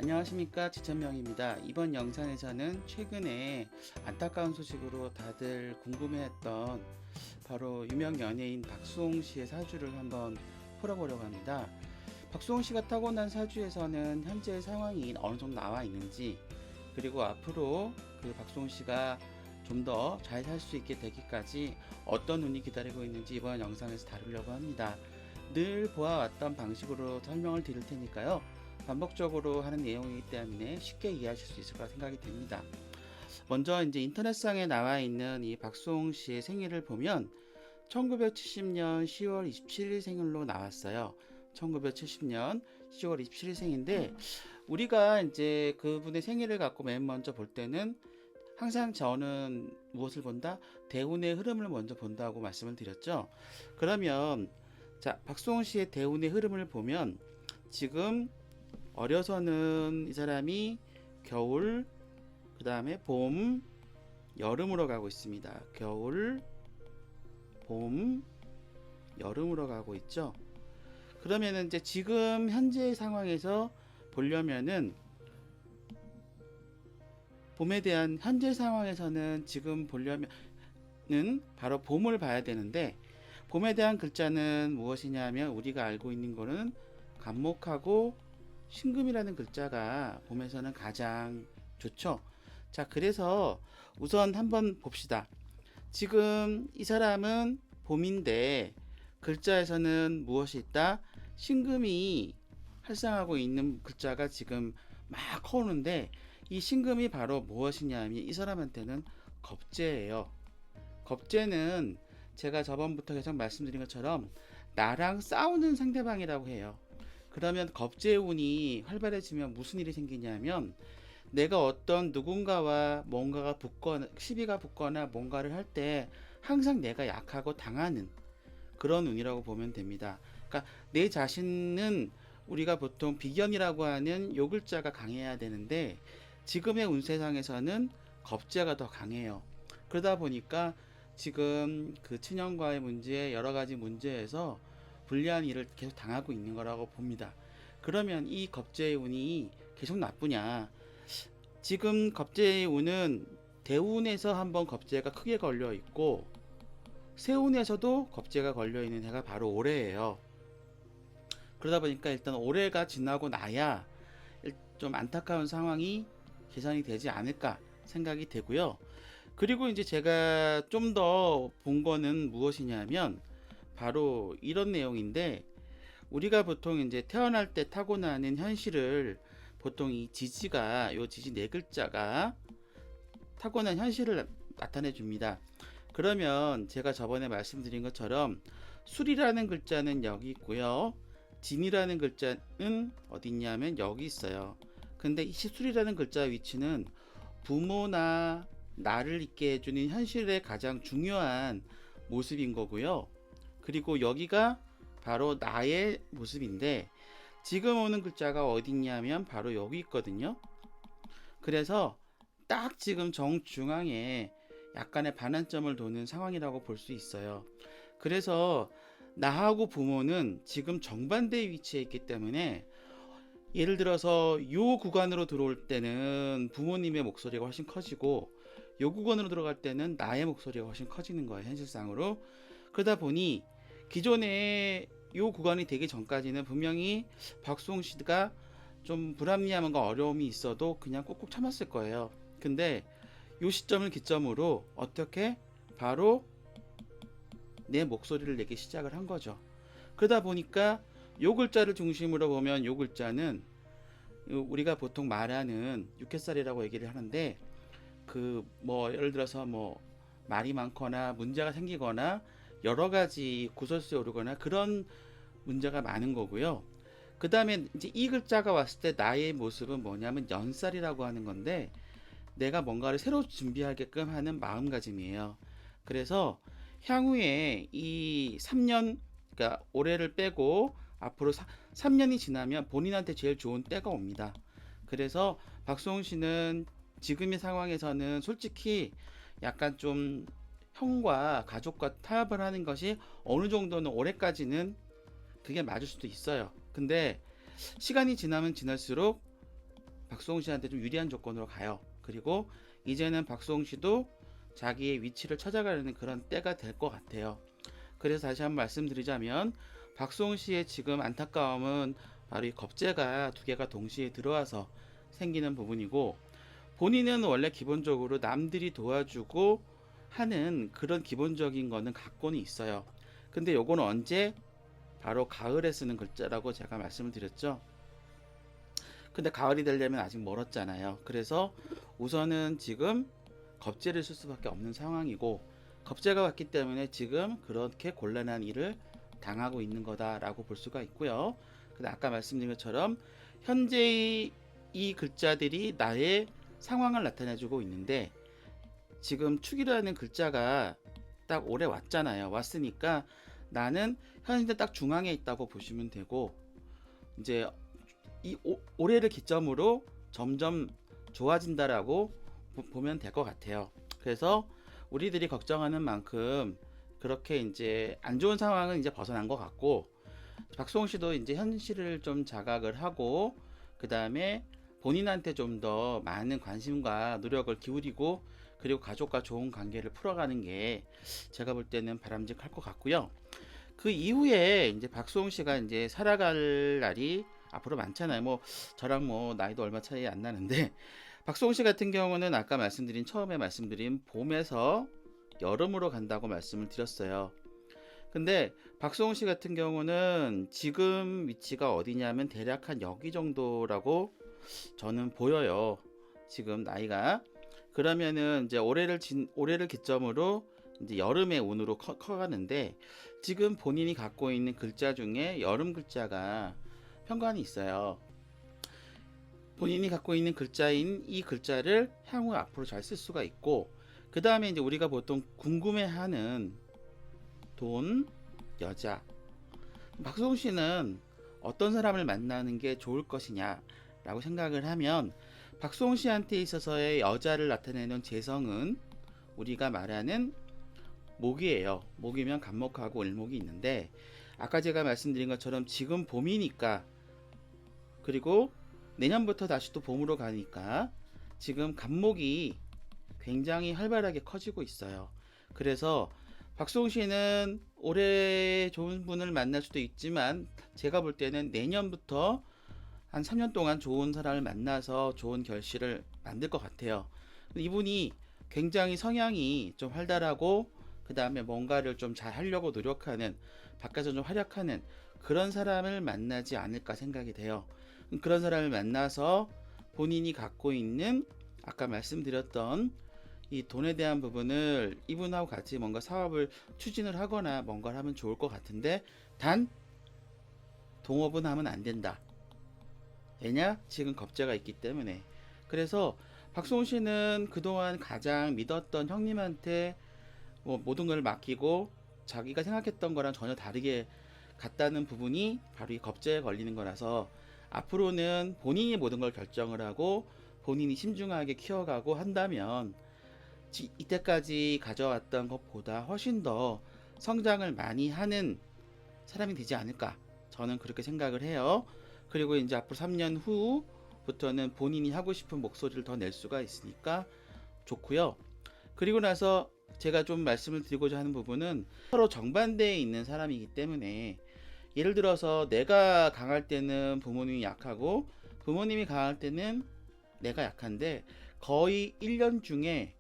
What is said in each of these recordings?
안녕하십니까, 지천명입니다. 이번 영상에서는 최근에 안타까운 소식으로 다들 궁금해했던 바로 유명 연예인 박수홍 씨의 사주를 한번 풀어보려고 합니다. 박수홍 씨가 타고난 사주에서는 현재 상황이 어느 정도 나와 있는지, 그리고 앞으로 그 박수홍 씨가 좀 더 잘 살 수 있게 되기까지 어떤 운이 기다리고 있는지 이번 영상에서 다루려고 합니다. 늘 보아왔던 방식으로 설명을 드릴 테니까요. 반복적으로 하는 내용이기 때문에 쉽게 이해하실 수 있을 거라 생각이 됩니다. 먼저 이제 인터넷상에 나와 있는 이 박수홍 씨의 생일을 보면 1970년 10월 27일 생일로 나왔어요. 1970년 10월 27일 생인데 우리가 이제 그분의 생일을 갖고 맨 먼저 볼 때는 항상 저는 무엇을 본다? 대운의 흐름을 먼저 본다고 말씀을 드렸죠. 그러면 자, 박수홍 씨의 대운의 흐름을 보면 지금 어려서는 이 사람이 겨울, 그 다음에 봄, 여름으로 가고 있습니다. 겨울, 봄, 여름으로 가고 있죠. 그러면은 이제 지금 현재 상황에서 보려면은 봄에 대한 현재 상황에서는 지금 보려면은 바로 봄을 봐야 되는데 봄에 대한 글자는 무엇이냐면 우리가 알고 있는 거는 간목하고 신금이라는 글자가 봄에서는 가장 좋죠. 자, 그래서 우선 한번 봅시다. 지금 이 사람은 봄인데 글자에서는 무엇이 있다? 신금이 활성하고 있는 글자가 지금 막 커오는데 이 신금이 바로 무엇이냐면 이 사람한테는 겁재예요. 겁재는 제가 저번부터 계속 말씀드린 것처럼 나랑 싸우는 상대방이라고 해요. 그러면 겁재운이 활발해지면 무슨 일이 생기냐면 내가 어떤 누군가와 뭔가가 붙거나 시비가 붙거나 뭔가를 할 때 항상 내가 약하고 당하는 그런 운이라고 보면 됩니다. 그러니까 내 자신은 우리가 보통 비견이라고 하는 요 글자가 강해야 되는데 지금의 운세상에서는 겁재가 더 강해요. 그러다 보니까 지금 그 친형과의 문제 여러 가지 문제에서 불리한 일을 계속 당하고 있는 거라고 봅니다. 그러면 이 겁재의 운이 계속 나쁘냐? 지금 겁재의 운은 대운에서 한번 겁재가 크게 걸려 있고 세운에서도 겁재가 걸려 있는 해가 바로 올해예요. 그러다 보니까 일단 올해가 지나고 나야 좀 안타까운 상황이 개선이 되지 않을까 생각이 되고요. 그리고 이제 제가 좀 더 본 거는 무엇이냐면 바로 이런 내용인데 우리가 보통 이제 태어날 때 타고나는 현실을 보통 이 지지가 요 지지 네 글자가 타고난 현실을 나타내 줍니다. 그러면 제가 저번에 말씀드린 것처럼 술이라는 글자는 여기 있고요. 진이라는 글자는 어디 있냐면 여기 있어요. 근데 이 술이라는 글자 위치는 부모나 나를 있게 해주는 현실의 가장 중요한 모습인 거고요. 그리고 여기가 바로 나의 모습인데 지금 오는 글자가 어디 있냐면 바로 여기 있거든요. 그래서 딱 지금 정중앙에 약간의 반환점을 도는 상황이라고 볼 수 있어요. 그래서 나하고 부모는 지금 정반대의 위치에 있기 때문에 예를 들어서 요 구간으로 들어올 때는 부모님의 목소리가 훨씬 커지고 요 구간으로 들어갈 때는 나의 목소리가 훨씬 커지는 거예요, 현실상으로. 그러다 보니 기존에 요 구간이 되기 전까지는 분명히 박수홍 씨가 좀 불합리함과 어려움이 있어도 그냥 꾹꾹 참았을 거예요. 근데 요 시점을 기점으로 어떻게 바로 내 목소리를 내기 시작을 한 거죠. 그러다 보니까 요 글자를 중심으로 보면 요 글자는 우리가 보통 말하는 육회살이라고 얘기를 하는데 그 뭐 예를 들어서 뭐 말이 많거나 문제가 생기거나 여러 가지 구설수에 오르거나 그런 문제가 많은 거고요. 그 다음에 이제 이 글자가 왔을 때 나의 모습은 뭐냐면 연살이라고 하는 건데 내가 뭔가를 새로 준비하게끔 하는 마음가짐이에요. 그래서 향후에 이 3년, 그러니까 올해를 빼고 앞으로 3년이 지나면 본인한테 제일 좋은 때가 옵니다. 그래서 박수홍 씨는 지금의 상황에서는 솔직히 약간 좀 형과 가족과 타협을 하는 것이 어느 정도는 올해까지는 그게 맞을 수도 있어요. 근데 시간이 지나면 지날수록 박수홍 씨한테 좀 유리한 조건으로 가요. 그리고 이제는 박수홍 씨도 자기의 위치를 찾아가려는 그런 때가 될 것 같아요. 그래서 다시 한번 말씀드리자면 박수홍 씨의 지금 안타까움은 바로 이 겁재가 두 개가 동시에 들어와서 생기는 부분이고, 본인은 원래 기본적으로 남들이 도와주고 하는 그런 기본적인 거는 갖고는 있어요. 근데 요거는 언제? 바로 가을에 쓰는 글자라고 제가 말씀을 드렸죠. 근데 가을이 되려면 아직 멀었잖아요. 그래서 우선은 지금 겁재를 쓸 수밖에 없는 상황이고, 겁재가 왔기 때문에 지금 그렇게 곤란한 일을 당하고 있는 거다라고 볼 수가 있고요. 근데 아까 말씀드린 것처럼 현재의 이 글자들이 나의 상황을 나타내주고 있는데, 지금 축이라는 글자가 딱 올해 왔잖아요. 왔으니까 나는 현재 딱 중앙에 있다고 보시면 되고, 이제 이 올해를 기점으로 점점 좋아진다라고 보면 될 것 같아요. 그래서 우리들이 걱정하는 만큼 그렇게 이제 안 좋은 상황은 이제 벗어난 것 같고, 박수홍 씨도 이제 현실을 좀 자각을 하고, 그 다음에 본인한테 좀 더 많은 관심과 노력을 기울이고, 그리고 가족과 좋은 관계를 풀어가는 게 제가 볼 때는 바람직할 것 같고요. 그 이후에 이제 박수홍 씨가 이제 살아갈 날이 앞으로 많잖아요. 뭐 저랑 뭐 나이도 얼마 차이 안 나는데, 박수홍 씨 같은 경우는 아까 처음에 말씀드린 봄에서 여름으로 간다고 말씀을 드렸어요. 근데 박수홍 씨 같은 경우는 지금 위치가 어디냐면 대략 한 여기 정도라고 저는 보여요. 지금 나이가. 그러면은 이제 올해를 기점으로 이제 여름의 운으로 커가는데, 지금 본인이 갖고 있는 글자 중에 여름 글자가 편관이 있어요. 본인이 갖고 있는 글자인 이 글자를 향후 앞으로 잘 쓸 수가 있고, 그 다음에 이제 우리가 보통 궁금해하는 돈, 여자. 박수홍 씨는 어떤 사람을 만나는 게 좋을 것이냐라고 생각을 하면, 박수홍 씨한테 있어서의 여자를 나타내는 재성은 우리가 말하는 목이에요. 목이면 간목하고 을목이 있는데, 아까 제가 말씀드린 것처럼 지금 봄이니까, 그리고 내년부터 다시 또 봄으로 가니까 지금 간목이 굉장히 활발하게 커지고 있어요. 그래서 박수홍 씨는 올해 좋은 분을 만날 수도 있지만, 제가 볼 때는 내년부터 한 3년 동안 좋은 사람을 만나서 좋은 결실을 만들 것 같아요. 이분이 굉장히 성향이 좀 활달하고, 그 다음에 뭔가를 좀 잘 하려고 노력하는, 밖에서 좀 활약하는 그런 사람을 만나지 않을까 생각이 돼요. 그런 사람을 만나서 본인이 갖고 있는 아까 말씀드렸던 이 돈에 대한 부분을 이분하고 같이 뭔가 사업을 추진을 하거나 뭔가를 하면 좋을 것 같은데, 단 동업은 하면 안 된다. 왜냐? 지금 겁재가 있기 때문에. 그래서 박수홍 씨는 그동안 가장 믿었던 형님한테 뭐 모든 걸 맡기고 자기가 생각했던 거랑 전혀 다르게 갔다는 부분이 바로 이 겁재에 걸리는 거라서, 앞으로는 본인이 모든 걸 결정을 하고 본인이 신중하게 키워가고 한다면 이때까지 가져왔던 것보다 훨씬 더 성장을 많이 하는 사람이 되지 않을까, 저는 그렇게 생각을 해요. 그리고 이제 앞으로 3년 후부터는 본인이 하고 싶은 목소리를 더 낼 수가 있으니까 좋고요. 그리고 나서 제가 좀 말씀을 드리고자 하는 부분은 서로 정반대에 있는 사람이기 때문에, 예를 들어서 내가 강할 때는 부모님이 약하고 부모님이 강할 때는 내가 약한데, 거의 1년 중에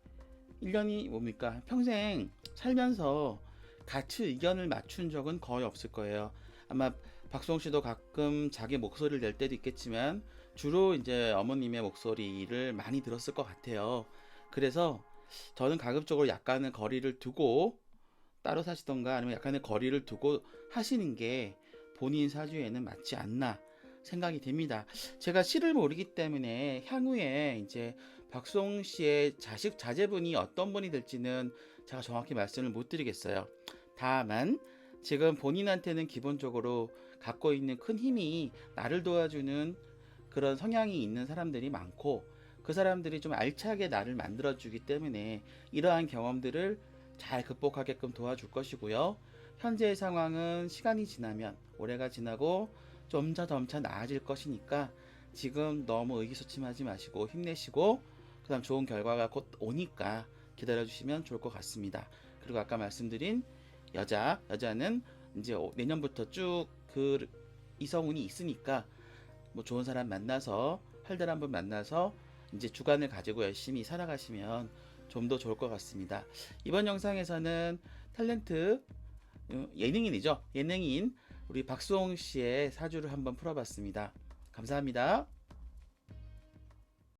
1년이 뭡니까? 평생 살면서 같이 의견을 맞춘 적은 거의 없을 거예요. 아마 박수홍 씨도 가끔 자기 목소리를 낼 때도 있겠지만 주로 이제 어머님의 목소리를 많이 들었을 것 같아요. 그래서 저는 가급적으로 약간의 거리를 두고 따로 사시던가, 아니면 약간의 거리를 두고 하시는 게 본인 사주에는 맞지 않나 생각이 됩니다. 제가 시를 모르기 때문에 향후에 이제 박수홍 씨의 자제분이 어떤 분이 될지는 제가 정확히 말씀을 못 드리겠어요. 다만 지금 본인한테는 기본적으로 갖고 있는 큰 힘이 나를 도와주는 그런 성향이 있는 사람들이 많고, 그 사람들이 좀 알차게 나를 만들어주기 때문에 이러한 경험들을 잘 극복하게끔 도와줄 것이고요. 현재의 상황은 시간이 지나면, 올해가 지나고 점차 나아질 것이니까 지금 너무 의기소침하지 마시고 힘내시고 그다음 좋은 결과가 곧 오니까 기다려주시면 좋을 것 같습니다. 그리고 아까 말씀드린 여자는 이제 내년부터 쭉 그 이성운이 있으니까 뭐 좋은 사람 만나서 활달한 분 만나서 이제 주관을 가지고 열심히 살아가시면 좀 더 좋을 것 같습니다. 이번 영상에서는 탤런트 예능인이죠. 예능인 우리 박수홍 씨의 사주를 한번 풀어봤습니다. 감사합니다.